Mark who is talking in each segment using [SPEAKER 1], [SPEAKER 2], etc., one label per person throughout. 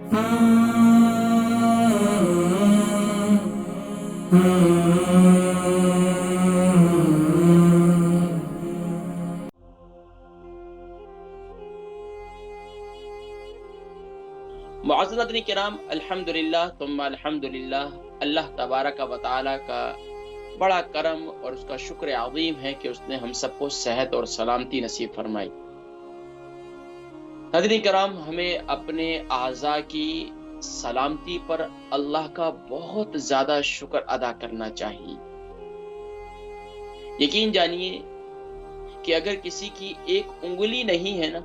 [SPEAKER 1] मुअज़्ज़ज़ नाज़रीन किराम, अल्हम्दुलिल्लाह तुम्मा अल्हम्दुलिल्लाह। अल्लाह तबारक व तआला का बड़ा करम और उसका शुक्र अज़ीम है कि उसने हम सबको सेहत और सलामती नसीब फरमाई। नाज़रीन किराम, हमें अपने आज़ा की सलामती पर अल्लाह का बहुत ज़्यादा शुक्र अदा करना चाहिए। यकीन जानिए कि अगर किसी की एक उंगली नहीं है ना,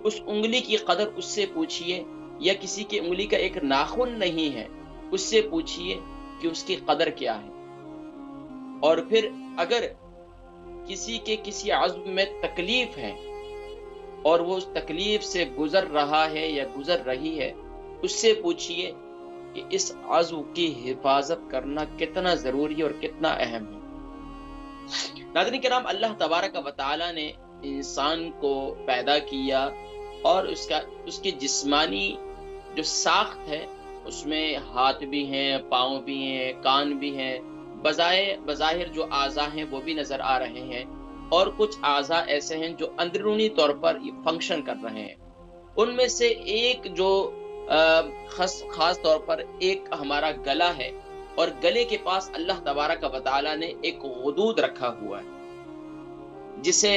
[SPEAKER 1] उस उंगली की कदर उससे पूछिए, या किसी की उंगली का एक नाखून नहीं है, उससे पूछिए कि उसकी कदर क्या है। और फिर अगर किसी के किसी अज़्व में तकलीफ है और वो उस तकलीफ से गुजर रहा है या गुजर रही है, उससे पूछिए कि इस अज़्व की हिफाजत करना कितना ज़रूरी और कितना अहम है। नाज़रीन किराम, अल्लाह तबारक व तआला ने इंसान को पैदा किया और उसकी जिस्मानी जो साख्त है उसमें हाथ भी हैं, पाँव भी हैं, कान भी हैं, बज़ाहिर जो आज़ा हैं वो भी नज़र आ रहे हैं, और कुछ आज़ा ऐसे हैं जो अंदरूनी तौर पर फंक्शन कर रहे हैं। उनमें से एक जो खास तौर पर एक हमारा गला है, और गले के पास अल्लाह तबारक व तआला ने एक गुदूद रखा हुआ है, जिसे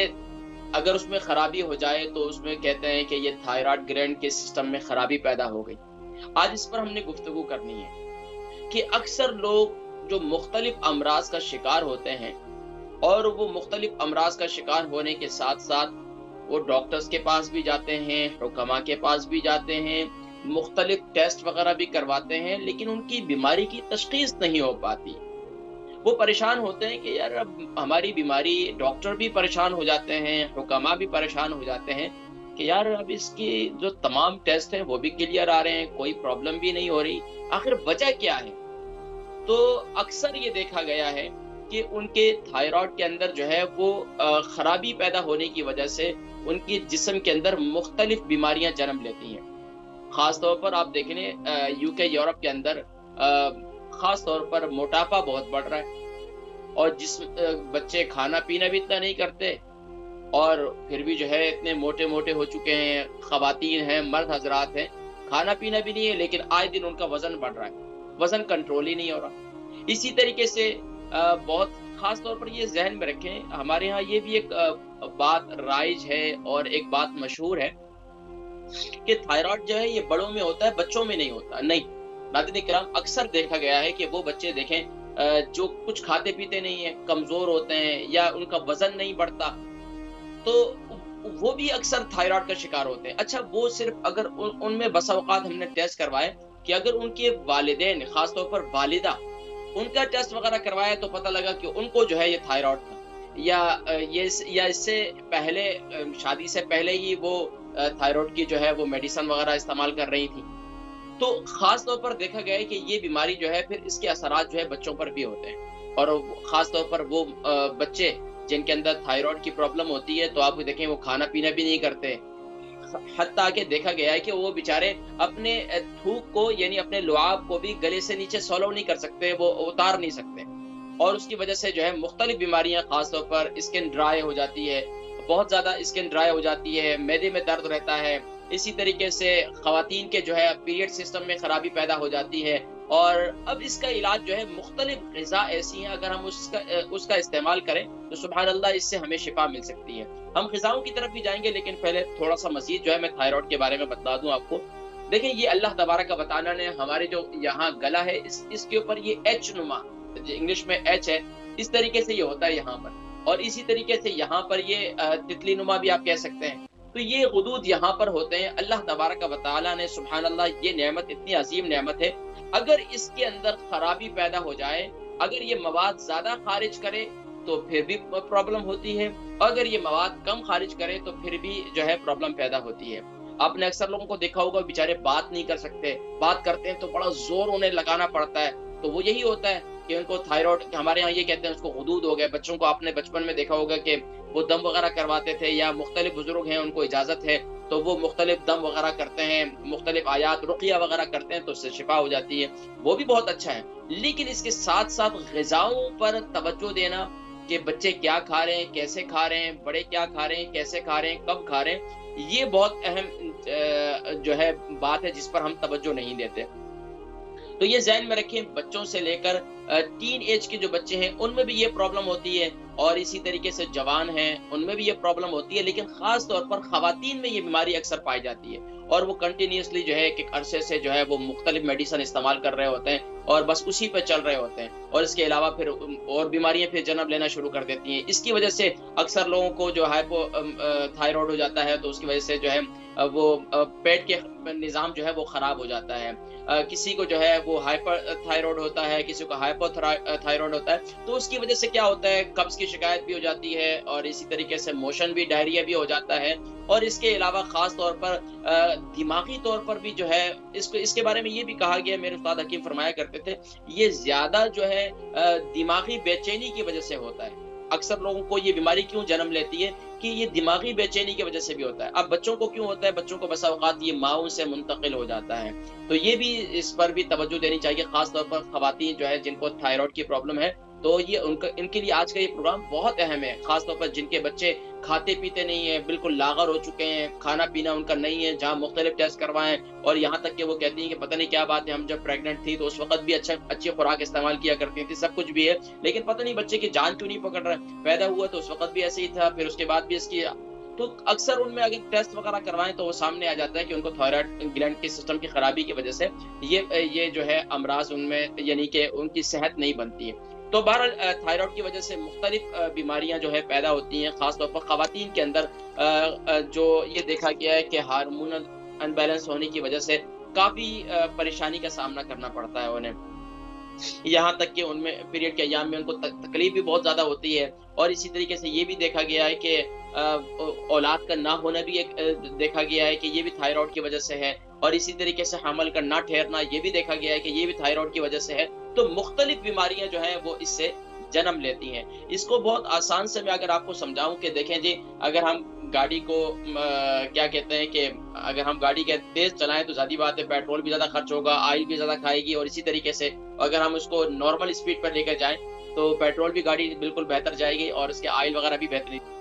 [SPEAKER 1] अगर उसमें खराबी हो जाए तो उसमें कहते हैं कि ये थायराइड ग्लैंड के सिस्टम में खराबी पैदा हो गई। आज इस पर हमने गुफ्तगू करनी है कि अक्सर लोग जो मुख्तलिफ अमराज का शिकार होते हैं, और वो मुख्तलिफ अमराज का शिकार होने के साथ साथ वो डॉक्टर्स के पास भी जाते हैं, हुक्मा के पास भी जाते हैं, मुख्तलिफ टेस्ट वगैरह भी करवाते हैं, लेकिन उनकी बीमारी की तशखीस नहीं हो पाती। वो परेशान होते हैं कि यार अब हमारी बीमारी, डॉक्टर भी परेशान हो जाते हैं, हुक्मा भी परेशान हो जाते हैं कि यार अब इसकी जो तमाम टेस्ट हैं वो भी क्लियर आ रहे हैं, कोई प्रॉब्लम भी नहीं हो रही, आखिर वजह क्या है। तो अक्सर ये देखा गया है कि उनके थायराइड के अंदर जो है वो खराबी पैदा होने की वजह से उनकी जिस्म के अंदर मुख्तलिफ बीमारियां जन्म लेती हैं। खास तौर पर आप देख लें यूके यूरोप के अंदर खास तौर पर मोटापा बहुत बढ़ रहा है, और बच्चे खाना पीना भी इतना नहीं करते और फिर भी जो है इतने मोटे मोटे हो चुके हैं, खवातीन हैं, मर्द हजरात हैं, खाना पीना भी नहीं है लेकिन आए दिन उनका वजन बढ़ रहा है, वजन कंट्रोल ही नहीं हो रहा। इसी तरीके से बहुत खास तौर पर ये जहन में रखें, हमारे यहाँ ये भी एक बात राइज है और एक बात मशहूर है कि थायराइड जो है ये बड़ों में होता है, बच्चों में नहीं होता। नहीं नाज़रीन किराम, अक्सर देखा गया है कि वो बच्चे देखें जो कुछ खाते पीते नहीं है, कमजोर होते हैं या उनका वजन नहीं बढ़ता, तो वो भी अक्सर थायराइड का शिकार होते हैं। अच्छा, वो सिर्फ अगर उनमें बसा औकात हमने टेस्ट करवाए कि अगर उनके वालिदैन, खासतौर पर वालिदा, उनका टेस्ट वगैरह करवाया तो पता लगा कि उनको जो है ये थायराइड था, या इससे पहले शादी से पहले ही वो थायराइड की जो है वो मेडिसिन वगैरह इस्तेमाल कर रही थी। तो खास तौर पर देखा गया है कि ये बीमारी जो है फिर इसके असरात जो है बच्चों पर भी होते हैं, और खास तौर पर वो बच्चे जिनके अंदर थायराइड की प्रॉब्लम होती है, तो आप देखें वो खाना पीना भी नहीं करते, हत्ता कि देखा गया है कि वो बेचारे अपने थूक को यानी अपने लुआब को भी गले से नीचे सॉलो नहीं कर सकते, वो उतार नहीं सकते, और उसकी वजह से जो है मुख्तलिफ बीमारियां, खासतौर पर स्किन ड्राई हो जाती है, बहुत ज्यादा स्किन ड्राई हो जाती है, मैदे में दर्द रहता है। इसी तरीके से खवातीन के जो है पीरियड सिस्टम में खराबी पैदा हो जाती है, और अब इसका इलाज जो है मुख्तलिफ ग़िज़ा ऐसी हैं, अगर हम उसका इस्तेमाल करें तो सुभान अल्लाह इससे हमें शिफा मिल सकती है। हम ग़िज़ाओं की तरफ भी जाएंगे, लेकिन पहले थोड़ा सा मज़ीद जो है मैं थायराइड के बारे में बता दूं आपको। देखें, ये अल्लाह तबारक व तआला ने हमारे जो यहाँ गला है इसके ऊपर ये एच नुमा, इंग्लिश में एच है, इस तरीके से ये होता है यहाँ पर, और इसी तरीके से यहाँ पर ये तितली नुमा भी आप कह सकते हैं। तो ये गुदूद यहाँ पर होते हैं। अल्लाह तबारक व तआला ने सुभान अल्लाह, ये नेमत इतनी अजीम नेमत है, अगर इसके अंदर खराबी पैदा हो जाए, अगर ये मवाद ज्यादा खारिज करे तो फिर भी प्रॉब्लम होती है, अगर ये मवाद कम खारिज करे तो फिर भी जो है प्रॉब्लम पैदा होती है। आपने अक्सर लोगों को देखा होगा बेचारे बात नहीं कर सकते, बात करते हैं तो बड़ा जोर उन्हें लगाना पड़ता है, तो वो यही होता है कि उनको थायराइड, हमारे यहाँ ये कहते हैं उसको हुदूद हो गया। बच्चों को आपने बचपन में देखा होगा कि वो दम वगैरह करवाते थे, या मुख्तलिफ बुजुर्ग हैं उनको इजाजत है تو وہ مختلف دم وغیرہ کرتے ہیں، مختلف آیات رقیہ وغیرہ کرتے ہیں تو اس سے شفا ہو جاتی ہے، وہ بھی بہت اچھا ہے۔ لیکن اس کے ساتھ ساتھ غذاؤں پر توجہ دینا کہ بچے کیا کھا رہے ہیں، کیسے کھا رہے ہیں، بڑے کیا کھا رہے ہیں، کیسے کھا رہے ہیں، کب کھا رہے ہیں، یہ بہت اہم جو ہے بات ہے جس پر ہم توجہ نہیں دیتے۔ تو یہ ذہن میں رکھیں، بچوں سے لے کر ٹین ایج کے جو بچے ہیں ان میں بھی یہ پرابلم ہوتی ہے، اور اسی طریقے سے جوان ہیں ان میں بھی یہ پرابلم ہوتی ہے، لیکن خاص طور پر خواتین میں یہ بیماری اکثر پائی جاتی ہے، اور وہ کنٹینیوسلی جو ہے ایک عرصے سے جو ہے وہ مختلف میڈیسن استعمال کر رہے ہوتے ہیں اور بس اسی پہ چل رہے ہوتے ہیں، اور اس کے علاوہ پھر اور بیماریاں پھر جنم لینا شروع کر دیتی ہیں۔ اس کی وجہ سے اکثر لوگوں کو جو ہائپو تھائرائڈ ہو جاتا ہے، تو اس کی وجہ سے جو ہے وہ پیٹ کے نظام جو ہے وہ خراب ہو جاتا ہے۔ کسی کو جو ہے وہ ہائپر تھائرائڈ ہوتا ہے، کسی کو ہائپو تھائرائڈ ہوتا ہے، تو اس کی وجہ سے کیا ہوتا ہے، قبض کی شکایت بھی ہو جاتی ہے، اور اسی طریقے سے موشن بھی، ڈائریا بھی ہو جاتا ہے، اور اس کے علاوہ خاص طور پر دماغی طور پر بھی جو ہے اس کے بارے میں یہ بھی کہا گیا ہے، میرے استاد حکیم فرمایا کرتے تھے، یہ زیادہ جو ہے دماغی بے چینی کی وجہ سے ہوتا ہے۔ اکثر لوگوں کو یہ بیماری کیوں جنم لیتی ہے کہ یہ دماغی بے چینی کی وجہ سے بھی ہوتا ہے۔ اب بچوں کو کیوں ہوتا ہے؟ بچوں کو بسا اوقات یہ ماؤں سے منتقل ہو جاتا ہے، تو یہ بھی اس پر بھی توجہ دینی چاہیے، خاص طور پر خواتین جو ہے جن کو تھائرائڈ کی پرابلم ہے، تو یہ ان کے لیے آج کا یہ پروگرام بہت اہم ہے، خاص طور پر جن کے بچے کھاتے پیتے نہیں ہیں، بالکل لاغر ہو چکے ہیں، کھانا پینا ان کا نہیں ہے، جہاں مختلف ٹیسٹ کروائیں، اور یہاں تک کہ وہ کہتی ہیں کہ پتہ نہیں کیا بات ہے، ہم جب پریگننٹ تھی تو اس وقت بھی اچھی خوراک استعمال کیا کرتی تھی، سب کچھ بھی ہے، لیکن پتہ نہیں بچے کی جان کیوں نہیں پکڑ رہا ہے، پیدا ہوا تو اس وقت بھی ایسے ہی تھا، پھر اس کے بعد بھی اس کی، تو اکثر ان میں اگر ٹیسٹ وغیرہ کروائیں تو وہ سامنے آ جاتا ہے کہ ان کو تھائرائڈ گلینڈ کے سسٹم کی خرابی کی وجہ سے یہ جو ہے امراض ان میں، یعنی کہ ان کی صحت نہیں بنتی ہے۔ تو بہرحال تھائرائڈ کی وجہ سے مختلف بیماریاں جو ہے پیدا ہوتی ہیں، خاص طور پر خواتین کے اندر جو یہ دیکھا گیا ہے کہ ہارمونل انبیلنس ہونے کی وجہ سے کافی پریشانی کا سامنا کرنا پڑتا ہے انہیں، یہاں تک کہ ان میں پیریڈ کے ایام میں ان کو تکلیف بھی بہت زیادہ ہوتی ہے، اور اسی طریقے سے یہ بھی دیکھا گیا ہے کہ اولاد کا نہ ہونا بھی ایک دیکھا گیا ہے کہ یہ بھی تھائرائڈ کی وجہ سے ہے، اور اسی طریقے سے حمل کا نہ ٹھہرنا یہ بھی دیکھا گیا ہے کہ یہ بھی تھائرائڈ کی وجہ سے ہے۔ تو مختلف بیماریاں جو ہیں وہ اس سے جنم لیتی ہیں۔ اس کو بہت آسان سے میں اگر آپ کو سمجھاؤں کہ دیکھیں جی، اگر ہم گاڑی کو کیا کہتے ہیں کہ اگر ہم گاڑی کے تیز چلائیں تو ظاہری بات ہے پیٹرول بھی زیادہ خرچ ہوگا، آئل بھی زیادہ کھائے گی، اور اسی طریقے سے اگر ہم اس کو نارمل اسپیڈ پر لے کر جائیں تو پیٹرول بھی گاڑی بالکل بہتر جائے گی، اور اس کے آئل وغیرہ بھی بہترین